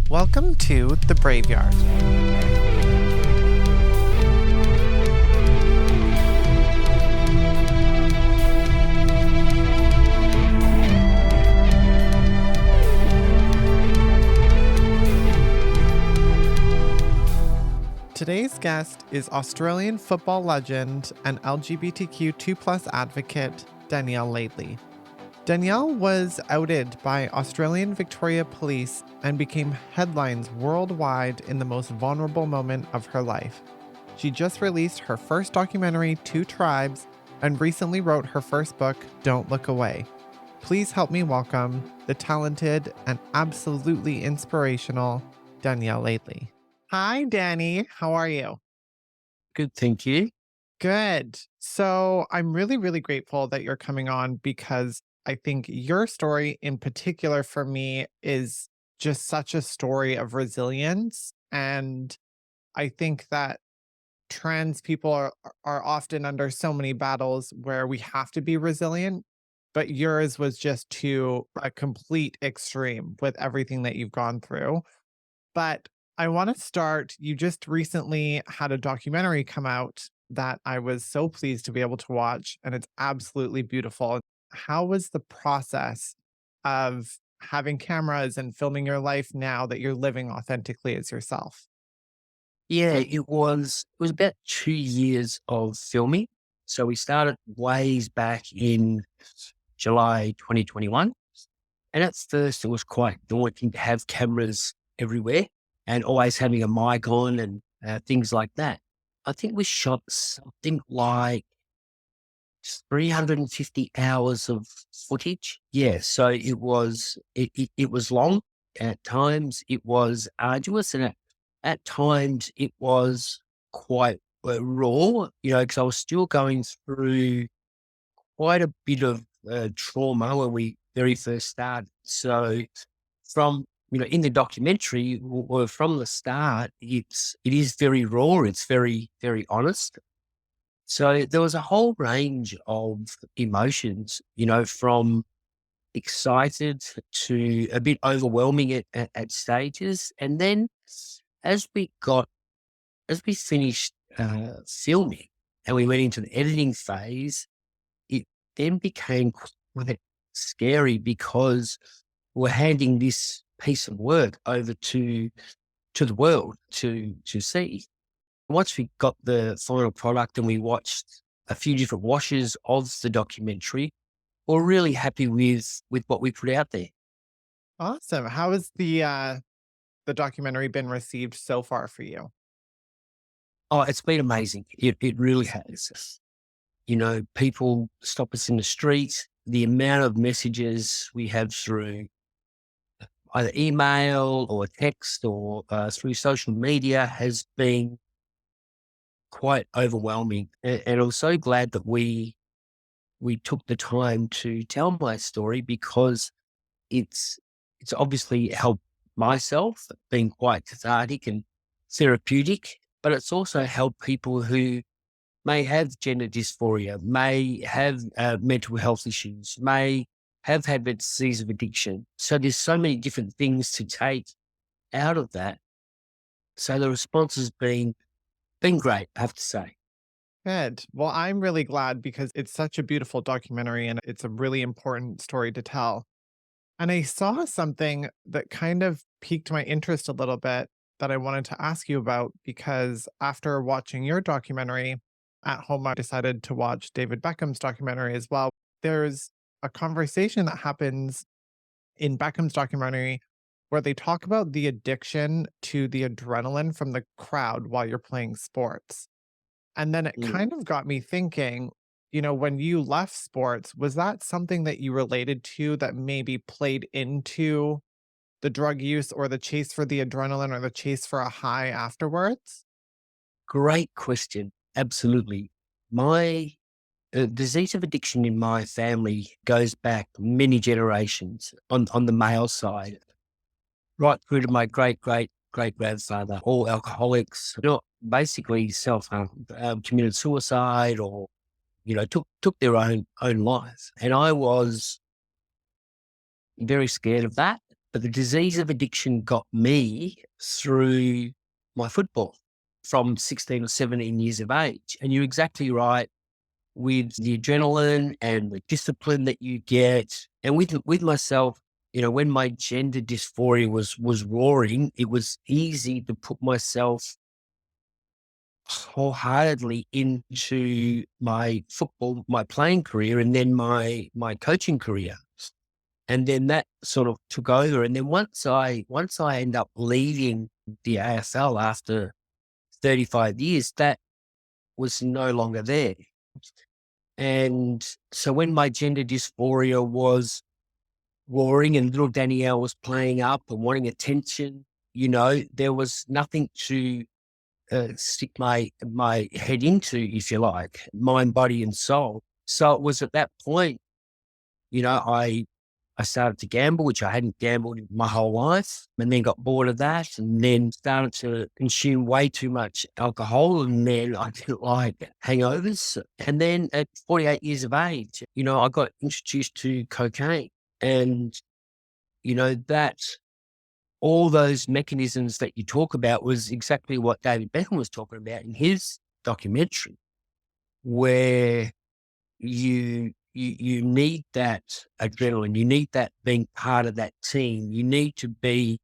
Welcome to The Braveyard. Today's guest is Australian football legend and LGBTQ2+ advocate Danielle Laidley. Danielle was outed by Australian Victoria Police and became headlines worldwide in the most vulnerable moment of her life. She just released her first documentary, Two Tribes, and recently wrote her first book, Don't Look Away. Please help me welcome the talented and absolutely inspirational Danielle Laidley. Hi, Danny. How are you? Good, thank you. Good. So I'm really, really grateful that you're coming on because I think your story in particular for me is just such a story of resilience. And I think that trans people are often under so many battles where we have to be resilient, but yours was just to a complete extreme with everything that you've gone through. But I want to start. You just recently had a documentary come out that I was so pleased to be able to watch, and it's absolutely beautiful. How was the process of having cameras and filming your life now that you're living authentically as yourself? Yeah, it was about 2 years of filming. So we started ways back in July 2021. And at first it was quite daunting to have cameras everywhere and always having a mic on and things like that. I think we shot something like 350 hours of footage. Yeah, so it was long at times. It was arduous, and at times it was quite raw. Because I was still going through quite a bit of trauma when we very first started. So from in the documentary, or from the start, it is very raw. It's very very honest. So there was a whole range of emotions, from excited to a bit overwhelming at stages. And then as we got, as we finished filming and we went into the editing phase, it then became quite scary because we're handing this piece of work over to the world to see. Once we got the final product and we watched a few different washes of the documentary, we're really happy with what we put out there. Awesome. How has the documentary been received so far for you? Oh, it's been amazing. It really has. People stop us in the street. The amount of messages we have through either email or text or through social media has been quite overwhelming. And I'm so glad that we took the time to tell my story because it's it's obviously helped myself, being quite cathartic and therapeutic, but it's also helped people who may have gender dysphoria, may have mental health issues, may have had a disease of addiction. So there's so many different things to take out of that. So the response has been great, I have to say. Good. Well, I'm really glad because it's such a beautiful documentary and it's a really important story to tell. And I saw something that kind of piqued my interest a little bit that I wanted to ask you about because after watching your documentary at home, I decided to watch David Beckham's documentary as well. There's a conversation that happens in Beckham's documentary where they talk about the addiction to the adrenaline from the crowd while you're playing sports. And then it Mm. kind of got me thinking, when you left sports, was that something that you related to that maybe played into the drug use or the chase for the adrenaline or the chase for a high afterwards? Great question. Absolutely. My disease of addiction in my family goes back many generations on the male side, right through to my great great great grandfather, all alcoholics, basically self harmed, committed suicide, or took their own lives. And I was very scared of that. But the disease of addiction got me through my football from 16 or 17 years of age. And you're exactly right with the adrenaline and the discipline that you get. And with myself, when my gender dysphoria was roaring, it was easy to put myself wholeheartedly into my football, my playing career, and then my coaching career. And then that sort of took over. And then once I end up leaving the AFL after 35 years, that was no longer there. And so when my gender dysphoria was roaring and little Danielle was playing up and wanting attention, there was nothing to stick my head into, if you like, mind, body, and soul. So it was at that point, I started to gamble, which I hadn't gambled my whole life, and then got bored of that, and then started to consume way too much alcohol, and then I didn't like hangovers. And then at 48 years of age, I got introduced to cocaine, and that all those mechanisms that you talk about was exactly what David Beckham was talking about in his documentary, where you need that adrenaline, you need that being part of that team, you need to be.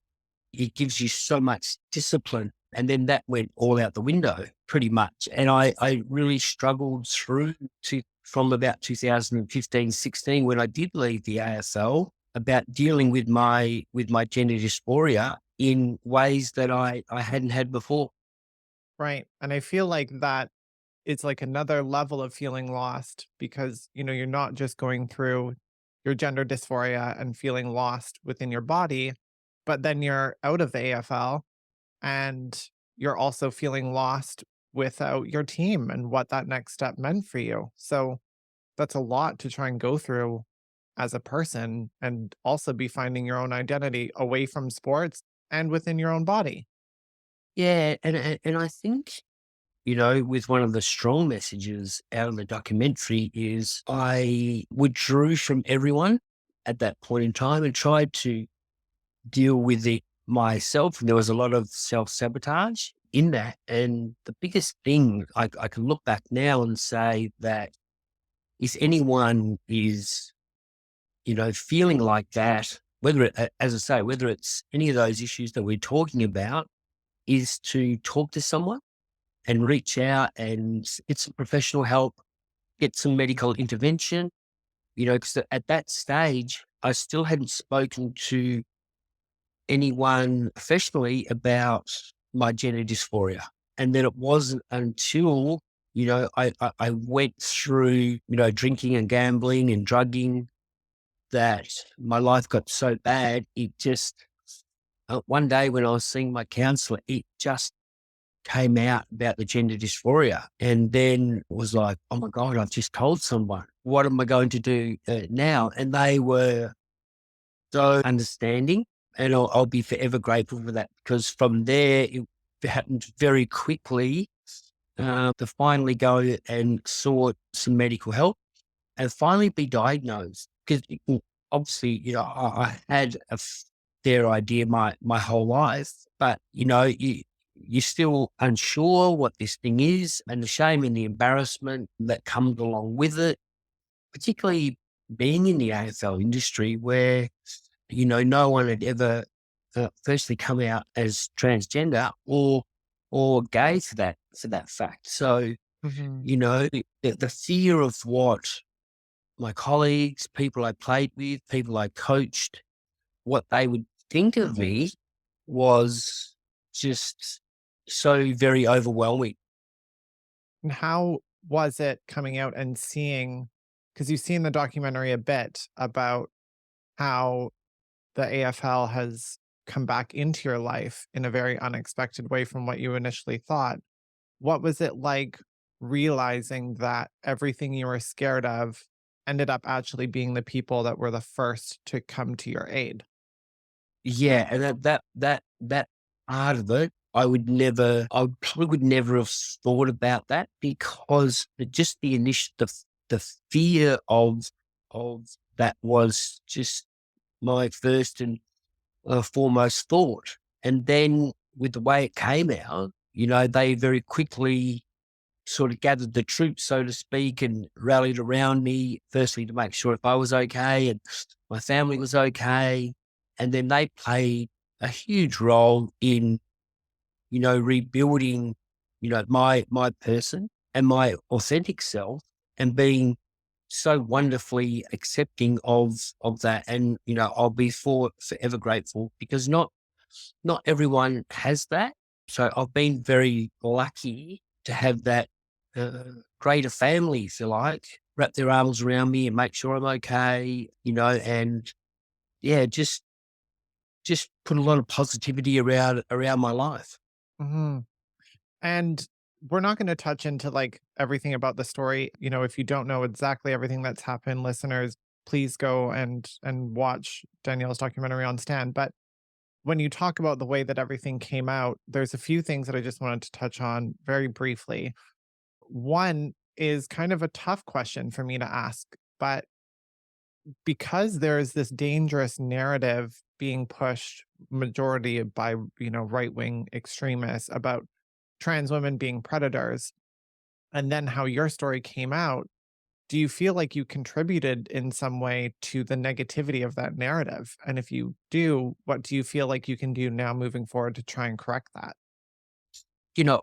It gives you so much discipline, and then that went all out the window pretty much. And I really struggled through from about 2015, 16 when I did leave the ASL about dealing with my gender dysphoria in ways that I hadn't had before. Right. And I feel like that it's like another level of feeling lost because, you're not just going through your gender dysphoria and feeling lost within your body, but then you're out of the AFL and you're also feeling lost without your team and what that next step meant for you. So that's a lot to try and go through as a person and also be finding your own identity away from sports and within your own body. Yeah, and I think, with one of the strong messages out of the documentary is I withdrew from everyone at that point in time and tried to deal with it myself. And there was a lot of self-sabotage in that. And the biggest thing I can look back now and say that if anyone is, feeling like that, as I say, whether it's any of those issues that we're talking about, is to talk to someone and reach out and get some professional help, get some medical intervention, because at that stage, I still hadn't spoken to anyone professionally about my gender dysphoria. And then it wasn't until, I went through, drinking and gambling and drugging that my life got so bad. It just, one day when I was seeing my counselor, it just came out about the gender dysphoria, and then was like, oh my God, I've just told someone. What am I going to do now? And they were so understanding, and I'll be forever grateful for that, because from there, it happened very quickly to finally go and sought some medical help and finally be diagnosed. Because obviously, I had a fair idea my whole life, but, you're still unsure what this thing is, and the shame and the embarrassment that comes along with it, particularly being in the AFL industry where, no one had ever firstly come out as transgender or gay for that fact. So, Mhm. the fear of what my colleagues, people I played with, people I coached, what they would think of me was just so very overwhelming. And how was it coming out and seeing, because you've seen the documentary a bit about how the AFL has come back into your life in a very unexpected way from what you initially thought. What was it like realizing that everything you were scared of ended up actually being the people that were the first to come to your aid? Yeah, and that part of it, I probably would never have thought about that, because just the initial, the fear of that was just my first and foremost thought. And then with the way it came out, they very quickly sort of gathered the troops, so to speak, and rallied around me, firstly to make sure if I was okay and my family was okay. And then they played a huge role in, rebuilding, my person and my authentic self, and being so wonderfully accepting of that. And, I'll be forever grateful, because not everyone has that. So I've been very lucky to have that uh, greater family, if you like, wrap their arms around me and make sure I'm okay, and yeah, just put a lot of positivity around my life. Mhm. And we're not going to touch into like everything about the story. If you don't know exactly everything that's happened, listeners, please go and watch Danielle's documentary on Stan. But when you talk about the way that everything came out, there's a few things that I just wanted to touch on very briefly. One is kind of a tough question for me to ask, but because there's this dangerous narrative being pushed majority by, right-wing extremists about trans women being predators, and then how your story came out, do you feel like you contributed in some way to the negativity of that narrative? And if you do, what do you feel like you can do now moving forward to try and correct that?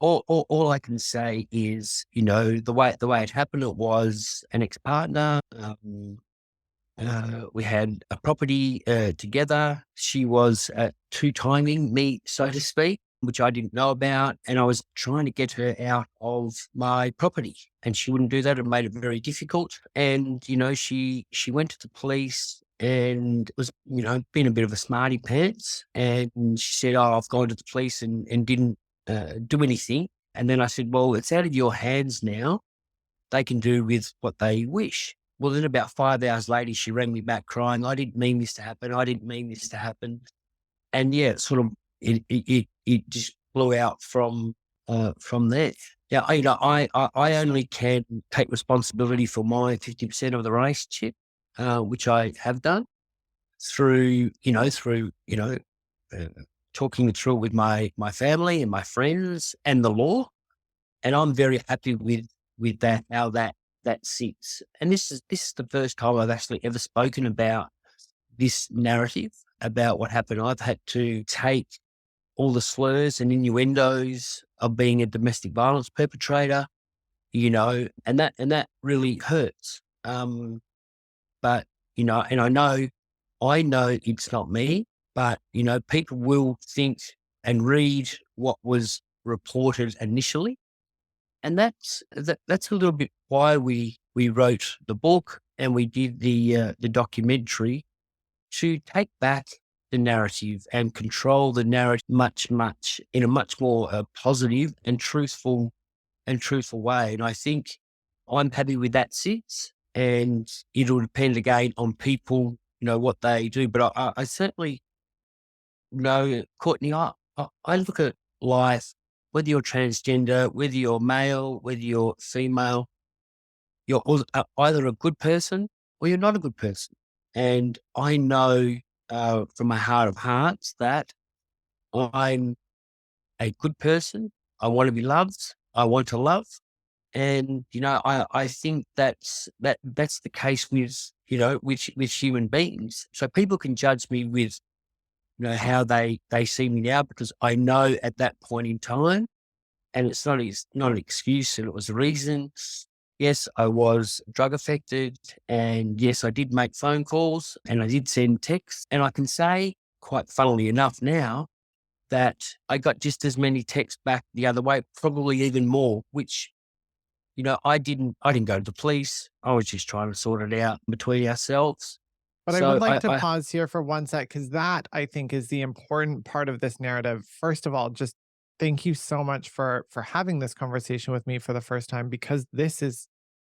All I can say is, the way it happened, it was an ex-partner. We had a property together. She was two-timing me, so to speak, which I didn't know about. And I was trying to get her out of my property, and she wouldn't do that. It made it very difficult. And, she went to the police and was, being a bit of a smarty pants. And she said, "Oh, I've gone to the police and didn't do anything." And then I said, "Well, it's out of your hands now. They can do with what they wish." Well, then about 5 hours later, she rang me back crying, "I didn't mean this to happen. I didn't mean this to happen." And yeah, it just blew out from there. Yeah, I only can take responsibility for my 50% of the relationship, which I have done through uh, talking it through with my family and my friends and the law. And I'm very happy with that, how that sits. And this is the first time I've actually ever spoken about this narrative about what happened. I've had to take all the slurs and innuendos of being a domestic violence perpetrator, and that really hurts. But and I know it's not me, but people will think and read what was reported initially, and that's a little bit why we wrote the book and we did the documentary, to take back the narrative and control the narrative much in a much more positive and truthful way. And I think I'm happy with that sits, and it'll depend again on people, what they do. But I certainly know, Courtney, I look at life, whether you're transgender, whether you're male, whether you're female, you're either a good person or you're not a good person. And I know from my heart of hearts that I'm a good person. I want to be loved. I want to love. And, I think that's the case with human beings. So people can judge me with, how they see me now, because I know at that point in time, and it's not an excuse, and it was a reason. Yes, I was drug affected, and yes, I did make phone calls and I did send texts. And I can say, quite funnily enough now, that I got just as many texts back the other way, probably even more, which, I didn't go to the police. I was just trying to sort it out between ourselves. But I would So like to I pause here for one sec because that I think is the important part of this narrative. First of all, just thank you so much for having this conversation with me for the first time, because this is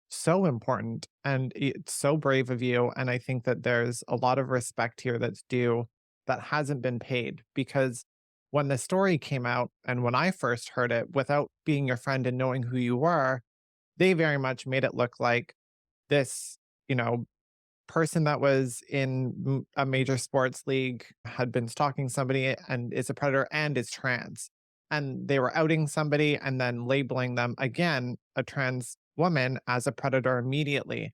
so important and it's so brave of you. And I think that there's a lot of respect here that's due that hasn't been paid, because when the story came out and when I first heard it, without being your friend and knowing who you were, they very much made it look like this, you know, person that was in a major sports league had been stalking somebody and is a predator and is trans. And they were outing somebody and then labeling them again, a trans woman, as a predator immediately.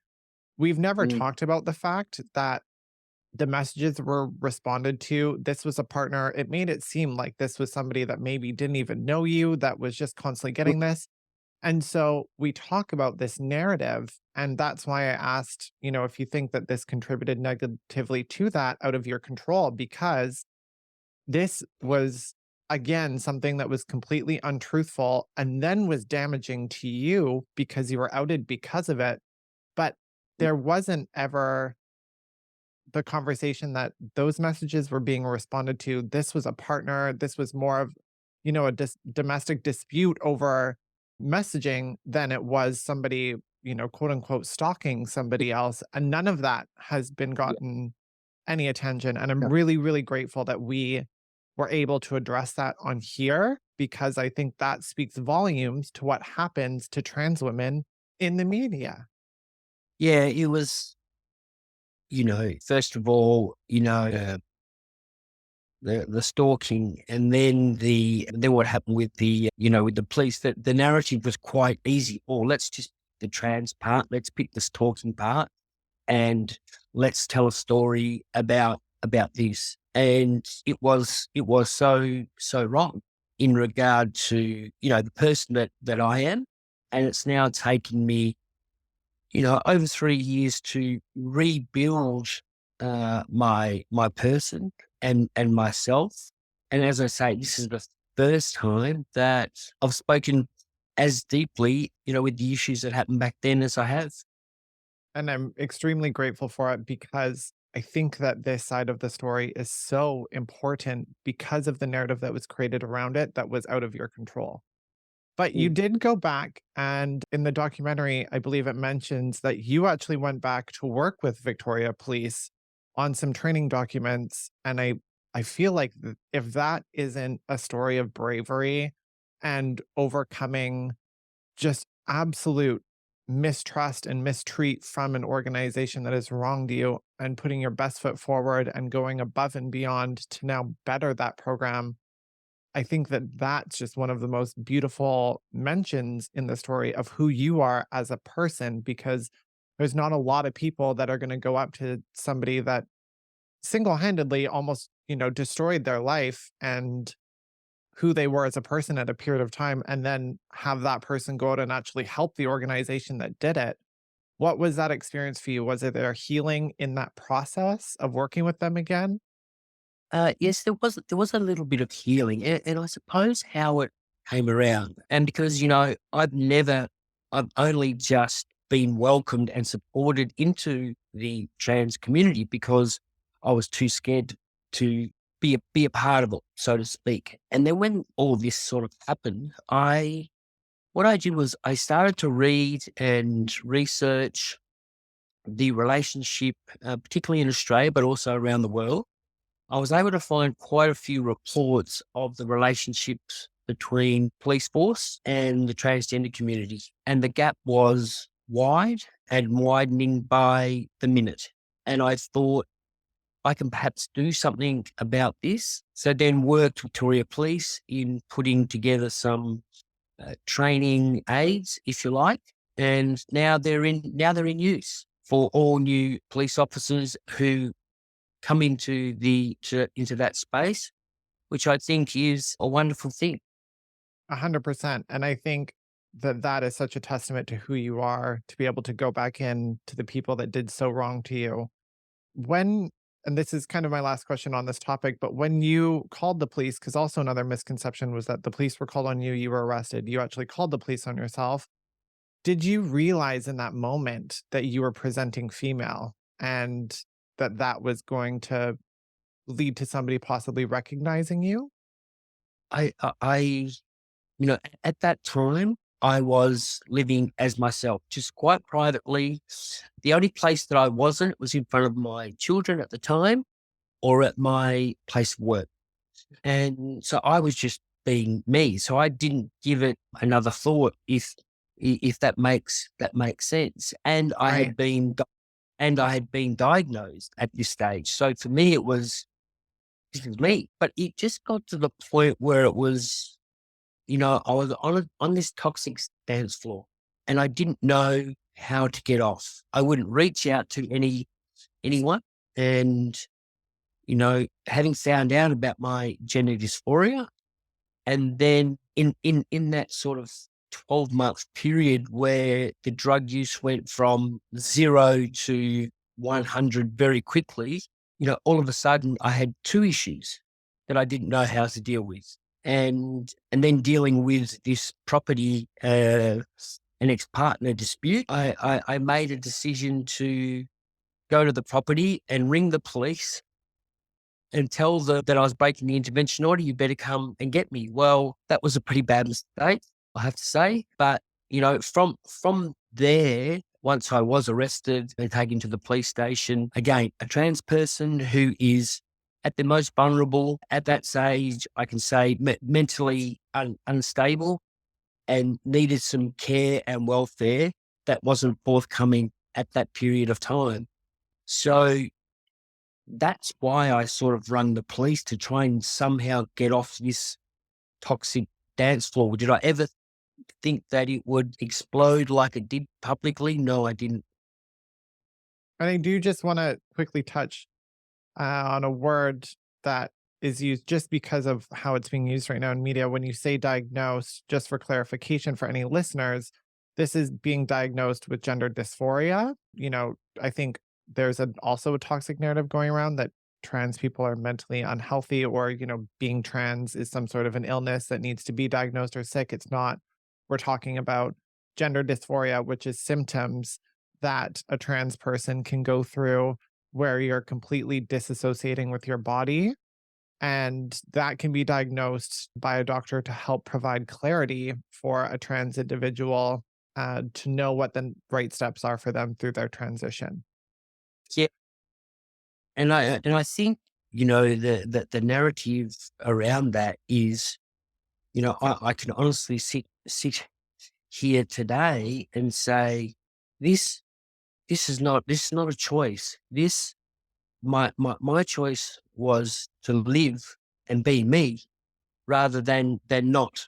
We've never mm, talked about the fact that the messages were responded to. This was a partner. It made it seem like this was somebody that maybe didn't even know you, that was just constantly mm, getting this. And so we talk about this narrative. And that's why I asked, if you think that this contributed negatively to that out of your control, because this was, again, something that was completely untruthful and then was damaging to you because you were outed because of it. But there wasn't ever the conversation that those messages were being responded to. This was a partner. This was more of, a domestic dispute over messaging than it was somebody, quote unquote, stalking somebody else. And none of that has been yeah, gotten any attention. And I'm yeah. really, really grateful that we were able to address that on here because I think that speaks volumes to what happens to trans women in the media. Yeah, it was, first of all, the stalking, and then what happened with with the police. That the narrative was quite easy. Or let's just the trans part. Let's pick the stalking part, and let's tell a story about this. And it was so wrong in regard to the person that I am, and it's now taken me over 3 years to rebuild my person and myself. And as I say, this is the first time that I've spoken as deeply, with the issues that happened back then as I have. And I'm extremely grateful for it because I think that this side of the story is so important because of the narrative that was created around it that was out of your control. But you Mm. did go back, and in the documentary, I believe it mentions that you actually went back to work with Victoria Police on some training documents. And I feel like if that isn't a story of bravery and overcoming just absolute mistrust and mistreat from an organization that has wronged you and putting your best foot forward and going above and beyond to now better that program. I think that that's just one of the most beautiful mentions in the story of who you are as a person, because there's not a lot of people that are going to go up to somebody that single-handedly almost, destroyed their life and who they were as a person at a period of time, and then have that person go out and actually help the organization that did it. What was that experience for you? Was it there healing in that process of working with them again? Yes, there was a little bit of healing, and I suppose how it came around, and because I've only just been welcomed and supported into the trans community because I was too scared to be a part of it, so to speak. And then when all this sort of happened, I what I did was I started to read and research the relationship, particularly in Australia, but also around the world. I was able to find quite a few reports of the relationships between police force and the transgender community, and the gap was wide and widening by the minute. And I thought I can perhaps do something about this. So then worked with Victoria Police in putting together some training aids, if you like, and now they're in use for all new police officers who come into that space, which I think is a wonderful thing. 100%. And I think that that is such a testament to who you are to be able to go back in to the people that did so wrong to you. When, and this is kind of my last question on this topic, but when you called the police, because also another misconception was that the police were called on you, you were arrested. You actually called the police on yourself. Did you realize in that moment that you were presenting female and that that was going to lead to somebody possibly recognizing you? I at that time, I was living as myself, just quite privately. The only place that I wasn't was in front of my children at the time or at my place of work. And so I was just being me. So I didn't give it another thought if that makes sense. And I Right. had been and I had been diagnosed at this stage. So for me, it was, this is me. But it just got to the point where it was, I was on this toxic dance floor, and I didn't know how to get off. I wouldn't reach out to anyone, and having found out about my gender dysphoria, and then in that sort of 12-month period where the drug use went from 0 to 100 very quickly, all of a sudden I had 2 issues that I didn't know how to deal with. And then dealing with this property, an ex-partner dispute, I made a decision to go to the property and ring the police and tell them that I was breaking the intervention order. You better come and get me. Well, that was a pretty bad mistake, I have to say. But, from there, once I was arrested and taken to the police station, again, a trans person who is at the most vulnerable at that stage, I can say mentally unstable and needed some care and welfare that wasn't forthcoming at that period of time. So that's why I sort of rang the police to try and somehow get off this toxic dance floor. Did I ever think that it would explode like it did publicly? No, I didn't. And I do just want to quickly touch on a word that is used just because of how it's being used right now in media. When you say diagnosed, just for clarification for any listeners, this is being diagnosed with gender dysphoria. I think there's also a toxic narrative going around that trans people are mentally unhealthy, or, being trans is some sort of an illness that needs to be diagnosed or sick. It's not. We're talking about gender dysphoria, which is symptoms that a trans person can go through where you're completely disassociating with your body. And that can be diagnosed by a doctor to help provide clarity for a trans individual to know what the right steps are for them through their transition. Yeah. And I think, the narrative around that is, I can honestly sit here today and say, this this is not a choice. My choice was to live and be me rather than not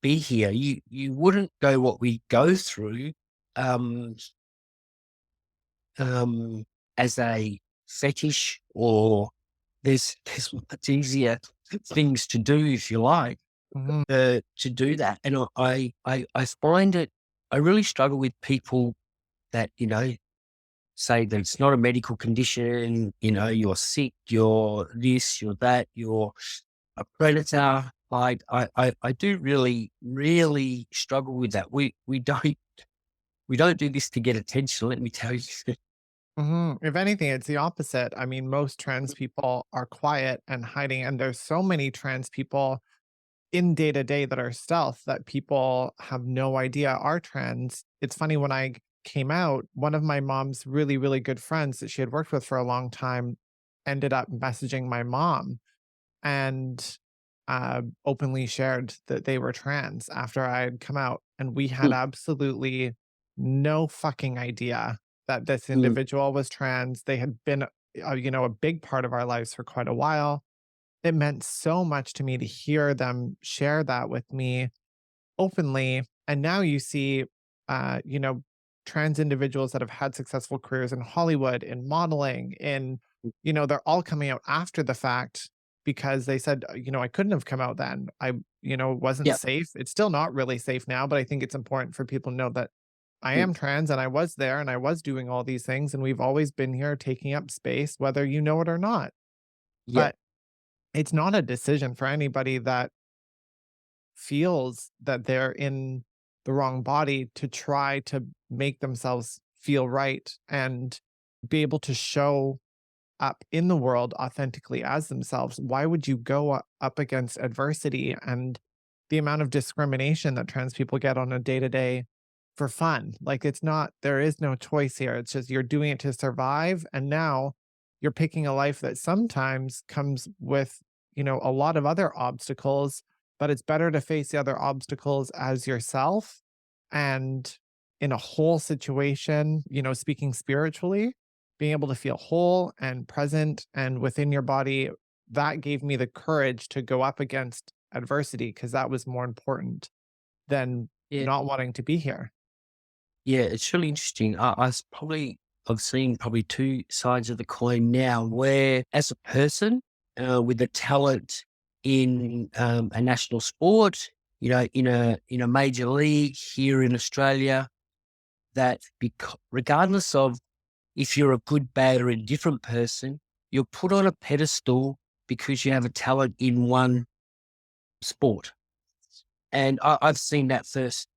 be here. You wouldn't go what we go through um um as a fetish, or there's much easier things to do, if you like, Mhm. to do that. And I find it, I really struggle with people that, say that it's not a medical condition, you're sick, you're this, you're that, you're a predator. Like I do really, really struggle with that. We don't do this to get attention, let me tell you. If anything, it's the opposite. I mean, most trans people are quiet and hiding, and there's so many trans people in day to day that are stealth that people have no idea are trans. It's funny, when I came out, one of my mom's really, really good friends that she had worked with for a long time ended up messaging my mom and openly shared that they were trans after I had come out. And we had Mm, absolutely no fucking idea that this mm, individual was trans. They had been, a big part of our lives for quite a while. It meant so much to me to hear them share that with me openly. And now you see, uh, you know, trans individuals that have had successful careers in Hollywood, in modeling, in, they're all coming out after the fact because they said, I couldn't have come out then. Wasn't yeah, safe. It's still not really safe now, but I think it's important for people to know that I mm, am trans and I was there and I was doing all these things. And we've always been here taking up space, whether you know it or not. yeah, But it's not a decision for anybody that feels that they're in the wrong body to try to make themselves feel right and be able to show up in the world authentically as themselves. Why would you go up against adversity and the amount of discrimination that trans people get on a day to day for fun? Like, it's not, there is no choice here. It's just you're doing it to survive. And now you're picking a life that sometimes comes with, a lot of other obstacles, but it's better to face the other obstacles as yourself and in a whole situation, speaking spiritually, being able to feel whole and present and within your body, that gave me the courage to go up against adversity because that was more important than Yeah. not wanting to be here. Yeah, it's really interesting. I've seen probably two sides of the coin now, where as a person with a talent in a national sport, in a major league here in Australia, that regardless of if you're a good, bad, or indifferent person, you're put on a pedestal because you have a talent in one sport. And I've seen that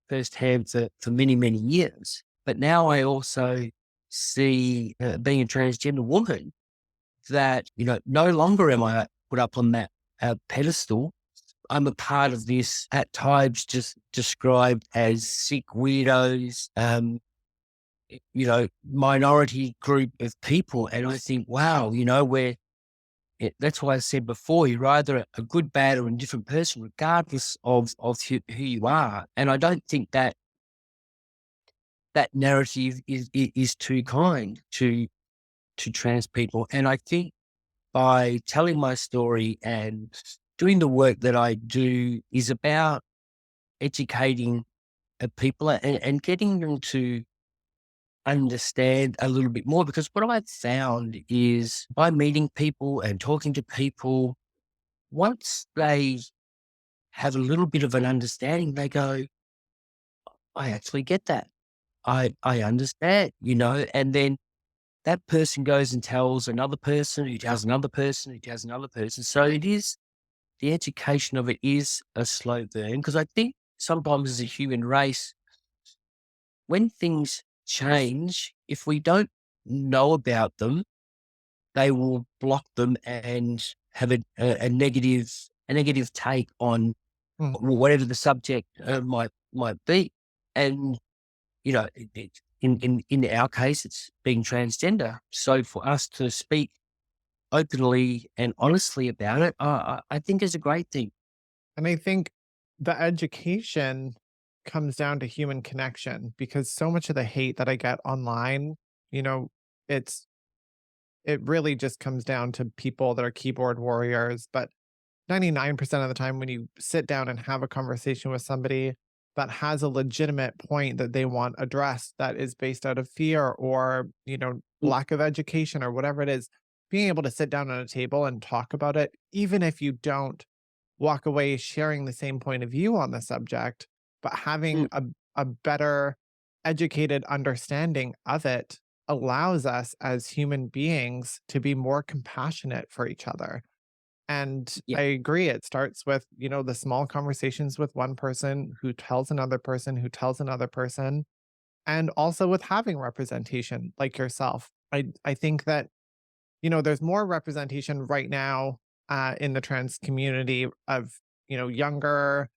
firsthand for many, many years. But now I also see, being a transgender woman, that, no longer am I put up on that pedestal. I'm a part of this, at times just described as sick weirdos, minority group of people. And I think, wow, that's why I said before, you're either a good, bad, or indifferent person, regardless of who you are. And I don't think that that narrative is too kind to trans people. And I think by telling my story and doing the work that I do is about educating people and getting them to understand a little bit more. Because what I've found is, by meeting people and talking to people, once they have a little bit of an understanding, they go, I actually get that. I understand, and then that person goes and tells another person who tells another person who tells another person. So the education of it is a slow burn, because I think sometimes as a human race, when things change, if we don't know about them, they will block them and have a negative take on Mm. whatever the subject might be. And in our case, it's being transgender. So for us to speak openly and honestly about it, I think is a great thing. And I think the education comes down to human connection because so much of the hate that I get online, you know, it's it really just comes down to people that are keyboard warriors. But 99% of the time, when you sit down and have a conversation with somebody that has a legitimate point that they want addressed that is based out of fear or, Mm, lack of education or whatever it is, being able to sit down at a table and talk about it, even if you don't walk away sharing the same point of view on the subject, but having mm, a better educated understanding of it allows us as human beings to be more compassionate for each other. And yeah, I agree. It starts with, the small conversations with one person who tells another person who tells another person, and also with having representation like yourself. I think that, there's more representation right now in the trans community of, younger,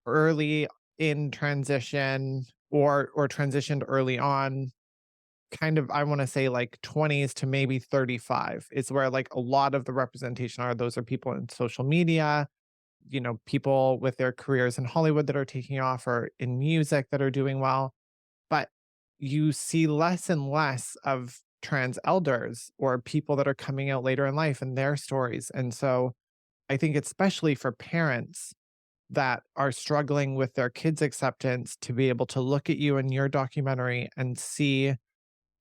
early in transition or transitioned early on, kind of, I want to say like 20s to maybe 35 is where like a lot of the representation are. Those are people in social media, people with their careers in Hollywood that are taking off or in music that are doing well. But you see less and less of trans elders or people that are coming out later in life and their stories. And so I think especially for parents that are struggling with their kids' acceptance to be able to look at you in your documentary and see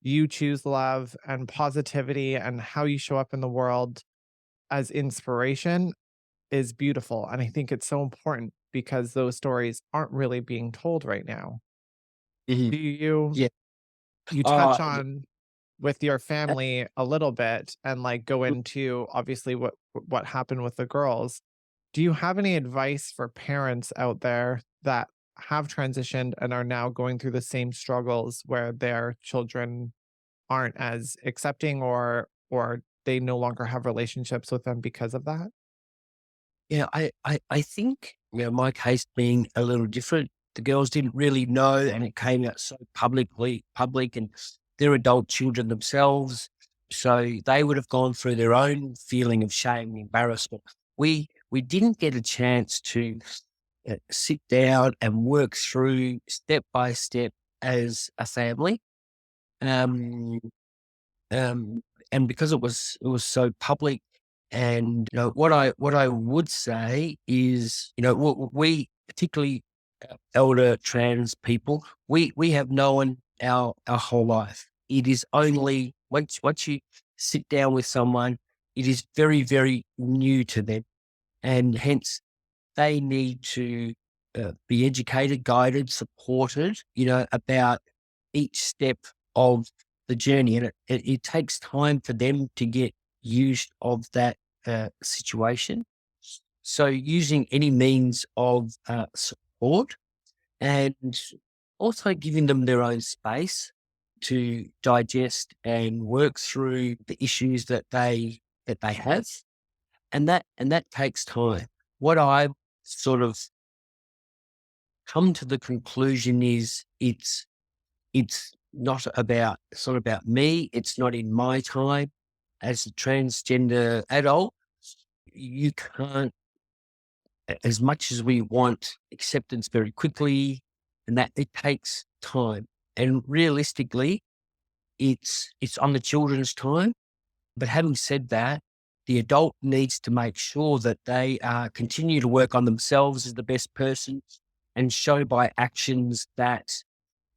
you choose love and positivity and how you show up in the world as inspiration is beautiful. And I think it's so important because those stories aren't really being told right now. mhm, Do you yeah. you Uh, touch on with your family a little bit and like go into obviously what happened with the girls? Do you have any advice for parents out there that have transitioned and are now going through the same struggles where their children aren't as accepting or they no longer have relationships with them because of that? Yeah, I think, my case being a little different, the girls didn't really know, and it came out so public, and they're adult children themselves. So they would have gone through their own feeling of shame and embarrassment. We didn't get a chance to sit down and work through step by step as a family. Um, um, and because it was so public, and what I would say is, we particularly elder trans people, we have known our whole life. It is only once you sit down with someone, it is very, very new to them, and hence they need to be educated, guided, supported, about each step of the journey. And it takes time for them to get used of that situation. So using any means of support, and also giving them their own space to digest and work through the issues that they have, and that takes time. What I've sort of come to the conclusion is it's not about me. It's not in my time as a transgender adult. You can't, as much as we want acceptance very quickly, and that it takes time. And realistically, it's on the children's time. But having said that, the adult needs to make sure that they continue to work on themselves as the best person, and show by actions that,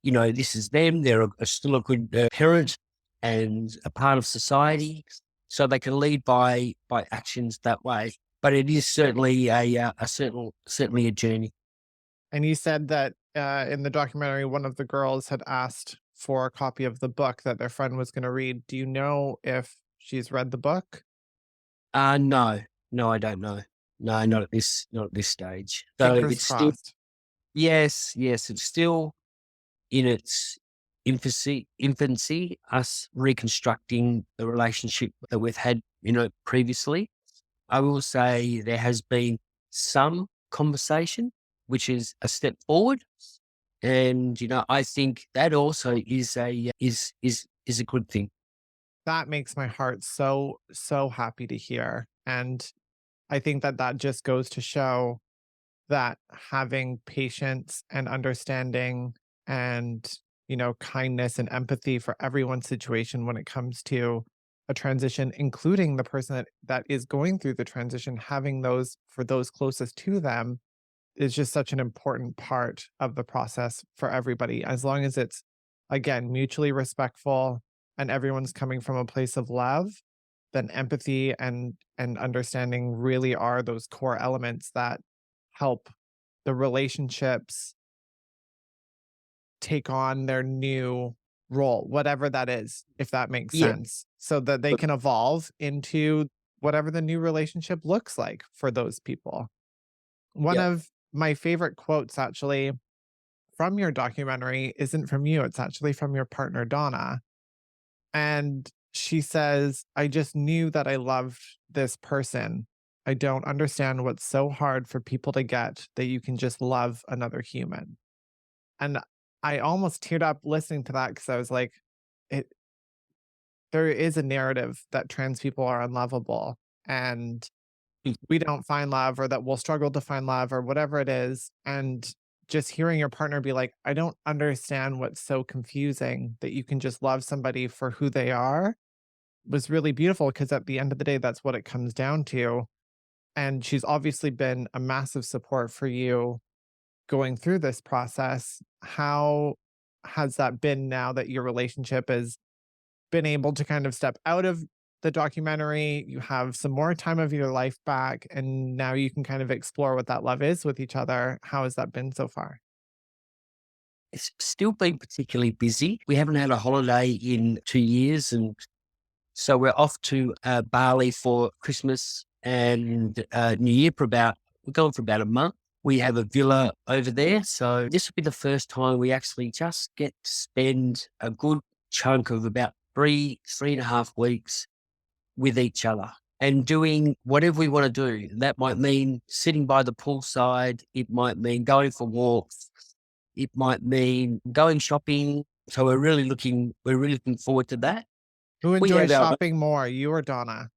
this is them. They're still a good parent and a part of society, so they can lead by actions that way. But it is certainly certainly a journey. And you said that in the documentary, one of the girls had asked for a copy of the book that their friend was going to read. Do you know if she's read the book? No, no, I don't know. No, not at this stage. So Fingers it's still, crossed. yes, yes, it's still in its infancy, us reconstructing the relationship that we've had, previously. I will say there has been some conversation, which is a step forward. And, I think that also is a good thing. That makes my heart so, so happy to hear. And I think that that just goes to show that having patience and understanding and, kindness and empathy for everyone's situation when it comes to a transition, including the person that is going through the transition, having those for those closest to them is just such an important part of the process for everybody. As long as it's, again, mutually respectful and everyone's coming from a place of love, then empathy and understanding really are those core elements that help the relationships take on their new role, whatever that is, if that makes Yeah. sense, so that they can evolve into whatever the new relationship looks like for those people. One Yeah. of my favorite quotes, actually, from your documentary isn't from you, it's actually from your partner, Donna. And she says, I just knew that I loved this person. I don't understand what's so hard for people to get that you can just love another human. And I almost teared up listening to that because I was like, it there is a narrative that trans people are unlovable and we don't find love or that we'll struggle to find love or whatever it is. And just hearing your partner be like, I don't understand what's so confusing that you can just love somebody for who they are was really beautiful because at the end of the day, that's what it comes down to. And she's obviously been a massive support for you going through this process. How has that been now that your relationship has been able to kind of step out of the documentary? You have some more time of your life back, and now you can kind of explore what that love is with each other. How has that been so far? It's still been particularly busy. We haven't had a holiday in 2 years, and so we're off to Bali for Christmas and New Year we're going for about a month. We have a villa over there. So this will be the first time we actually just get to spend a good chunk of about 3.5 weeks with each other and doing whatever we want to do. That might mean sitting by the poolside. It might mean going for walks. It might mean going shopping. So we're really looking forward to that. Who We have enjoys our shopping more, you or Donna?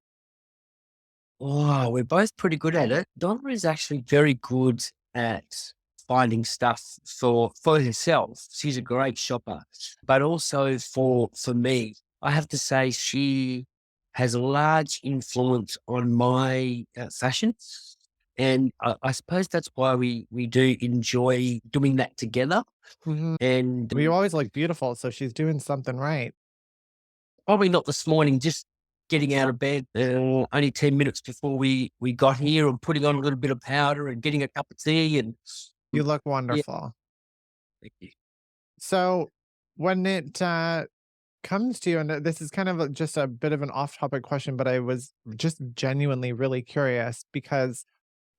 Oh, we're both pretty good at it. Donna is actually very good at finding stuff for herself. She's a great shopper, but also for me, I have to say she has a large influence on my fashion, and I suppose that's why we do enjoy doing that together. Mhm. And We always look beautiful, so she's doing something right. probably not this morning, just getting out of bed, only 10 minutes before we got here, and putting on a little bit of powder and getting a cup of tea, and You look yeah, wonderful. thank you. So, when it, comes to you, and this is kind of just a bit of an off-topic question, but I was just genuinely really curious because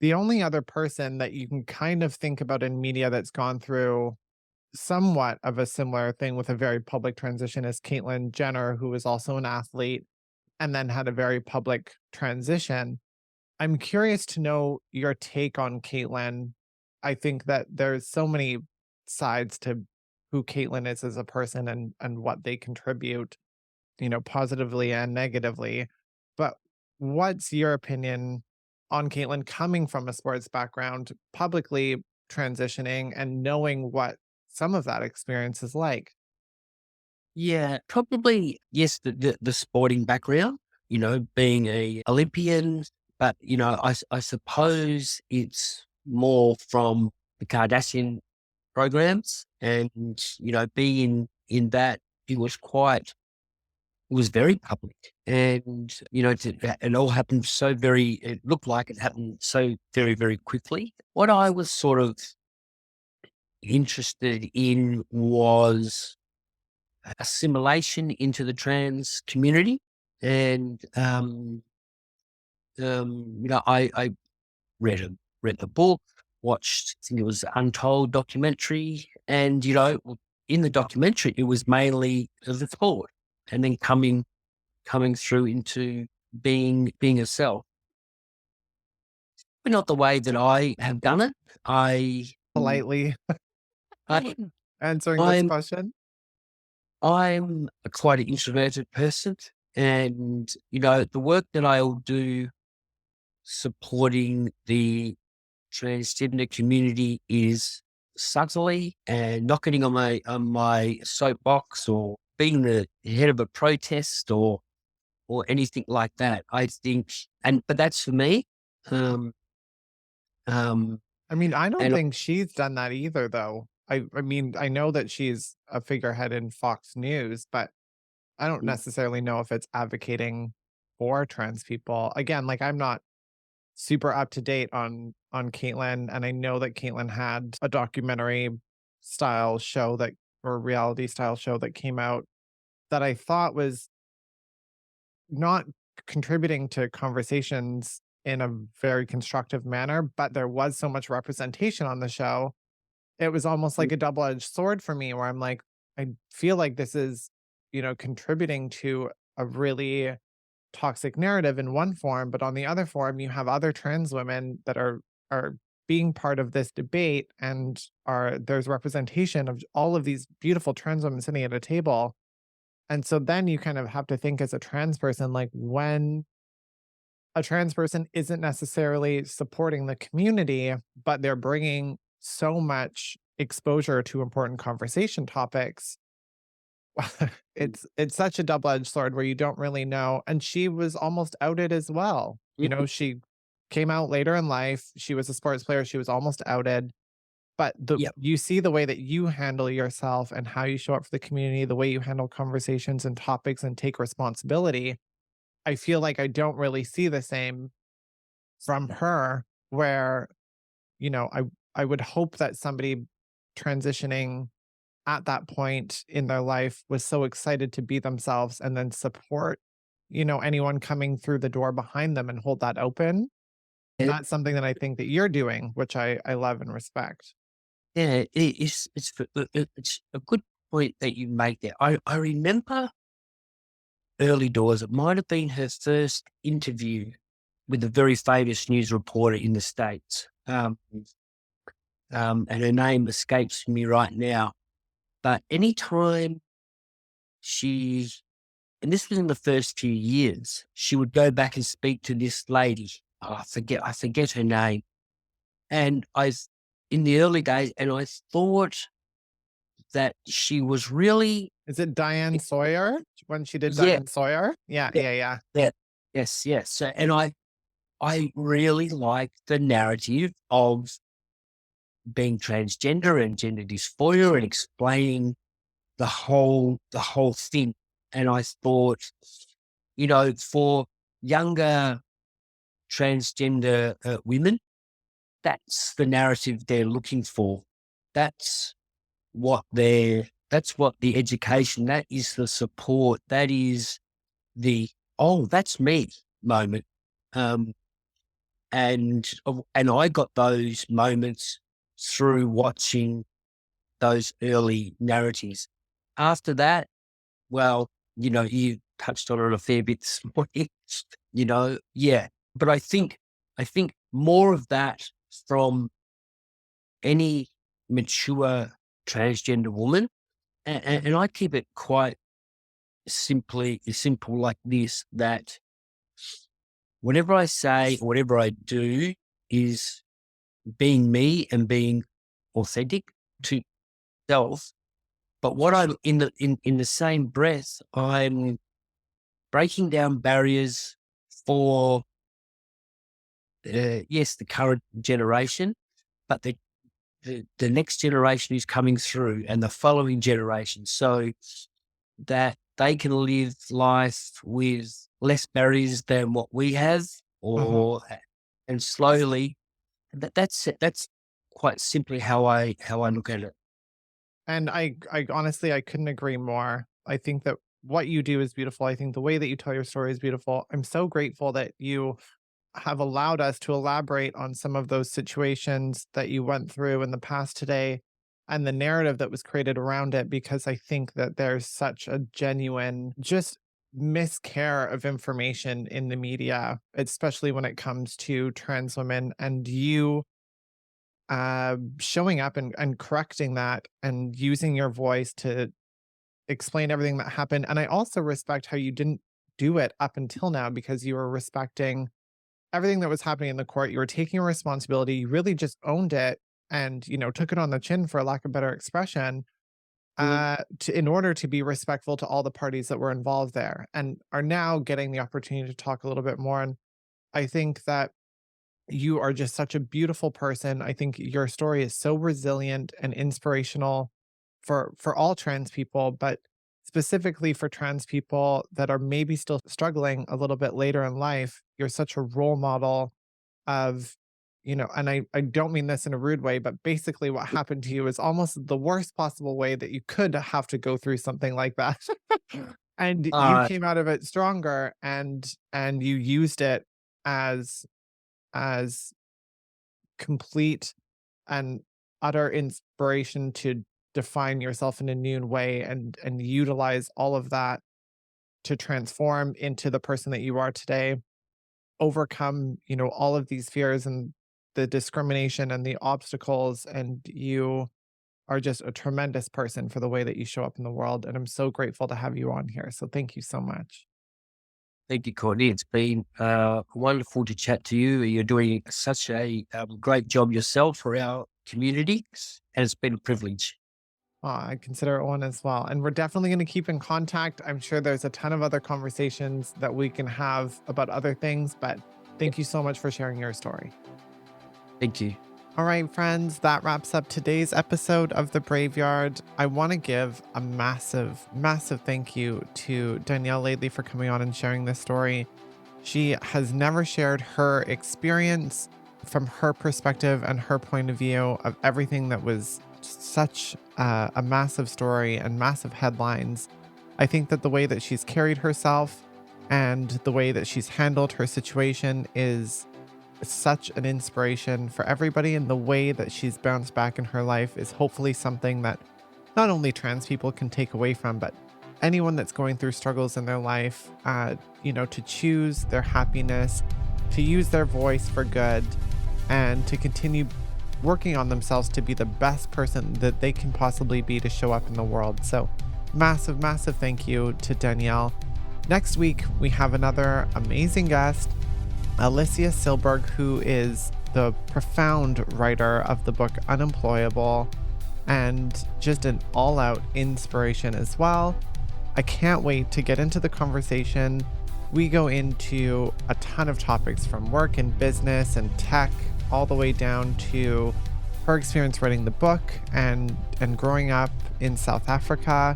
the only other person that you can kind of think about in media that's gone through somewhat of a similar thing with a very public transition is Caitlyn Jenner, who was also an athlete and then had a very public transition. I'm curious to know your take on Caitlyn. I think that there's so many sides to who Caitlyn is as a person and what they contribute, positively and negatively. But what's your opinion on Caitlyn coming from a sports background, publicly transitioning and knowing what some of that experience is like? Yeah, probably yes, the sporting background, being a Olympian, but, I suppose it's more from the Kardashian programs, and, being in that, it was quite it was very public, and, it all happened it looked like it happened so very, very quickly. What I was sort of interested in was assimilation into the trans community. And, I read read the book, watched, I think it was Untold documentary, and, in the documentary, it was mainly the sport, and then coming through into being a self, but not the way that I have done it. I, Politely I answering this I'm question. I'm a quite an introverted person, and, the work that I'll do supporting the transgender community is subtly, and not getting on my soapbox, or being the head of a protest, or anything like that. I think, but that's for me. Um, um, I mean, I don't and think she's done that either, though. I mean, I know that she's a figurehead in Fox News, but I don't necessarily know if it's advocating for trans people. Again, like I'm not super up to date on Caitlyn, and I know that Caitlyn had a documentary style show that or reality style show that came out that I thought was not contributing to conversations in a very constructive manner, but there was so much representation on the show. It was almost like a double-edged sword for me where I'm like, I feel like this is, contributing to a really toxic narrative in one form, but on the other form, you have other trans women that are being part of this debate and are there's representation of all of these beautiful trans women sitting at a table. And so then you kind of have to think as a trans person, like when a trans person isn't necessarily supporting the community, but they're bringing so much exposure to important conversation topics. It's such a double-edged sword where you don't really know, and she was almost outed as well. She came out later in life, she was a sports player, she was almost outed, but the yeah, you see the way that you handle yourself and how you show up for the community, the way you handle conversations and topics and take responsibility. I feel like I don't really see the same from her where, you know, I I would hope that somebody transitioning at that point in their life was so excited to be themselves and then support, anyone coming through the door behind them and hold that open. yeah, That's something that I think that you're doing, which I love and respect. yeah, it's a good point that you make there. I remember early doors. It might have been her first interview with a very famous news reporter in the States. And her name escapes me right now. But anytime she, and this was in the first few years, she would go back and speak to this lady. Oh, I forget her name. And in the early days, and I thought that she was really, Is it Diane Sawyer when she did yeah, Diane Sawyer? Yeah, yeah, yeah, yeah. yeah, yes, yes. So, and I really like the narrative of being transgender and gender dysphoria and explaining the whole thing. And I thought, for younger transgender women, that's the narrative they're looking for. That's that's what the education, that is the support, that is the, oh, that's me moment. Um, and I got those moments through watching those early narratives. After that, well, you touched on it a fair bit this morning, yeah. But I think more of that from any mature transgender woman, and I keep it quite simple like this, that whatever I say, whatever I do is being me and being authentic to self. But what I'm in the same breath, I'm breaking down barriers for, yes, the current generation, but the next generation is coming through, and the following generation, so that they can live life with less barriers than what we have, Uh-huh. or and slowly. That's quite simply how I look at it. And I honestly, I couldn't agree more. I think that what you do is beautiful. I think the way that you tell your story is beautiful. I'm so grateful that you have allowed us to elaborate on some of those situations that you went through in the past today and the narrative that was created around it, because I think that there's such a genuine, just miscare of information in the media, especially when it comes to trans women, and you showing up and correcting that and using your voice to explain everything that happened. And I also respect how you didn't do it up until now, because you were respecting everything that was happening in the court. You were taking a responsibility. You really just owned it and, took it on the chin, for lack of better expression, Mm. in order to be respectful to all the parties that were involved there and are now getting the opportunity to talk a little bit more. And I think that you are just such a beautiful person. I think your story is so resilient and inspirational for all trans people, but specifically for trans people that are maybe still struggling a little bit later in life. You're such a role model of, and I don't mean this in a rude way, but basically what happened to you is almost the worst possible way that you could have to go through something like that. And you Uh, came out of it stronger, and you used it as as complete and utter inspiration to define yourself in a new way, and utilize all of that to transform into the person that you are today, overcome, all of these fears and the discrimination and the obstacles, and you are just a tremendous person for the way that you show up in the world, and I'm so grateful to have you on here. So thank you so much. Thank you, Courtney. It's been wonderful to chat to you. You're doing such a great job yourself for our community, and it's been a privilege. I consider it one as well. And we're definitely going to keep in contact. I'm sure there's a ton of other conversations that we can have about other things, but Yep. thank you so much for sharing your story. Thank you. All right, friends, that wraps up today's episode of The Braveyard. I want to give a massive, massive thank you to Danielle Laidley for coming on and sharing this story. She has never shared her experience from her perspective and her point of view of everything that was such a massive story and massive headlines. I think that the way that she's carried herself and the way that she's handled her situation is such an inspiration for everybody. And the way that she's bounced back in her life is hopefully something that not only trans people can take away from, but anyone that's going through struggles in their life, to choose their happiness, to use their voice for good, and to continue working on themselves to be the best person that they can possibly be to show up in the world. So, massive, massive thank you to Danielle. Next week, we have another amazing guest, Alicia Silberg, who is the profound writer of the book Unemployable, and just an all out inspiration as well. I can't wait to get into the conversation. We go into a ton of topics from work and business and tech, all the way down to her experience writing the book and growing up in South Africa.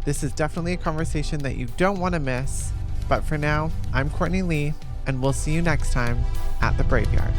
This is definitely a conversation that you don't want to miss. But for now, I'm Courtnei Lee, and we'll see you next time at the Brave Yard.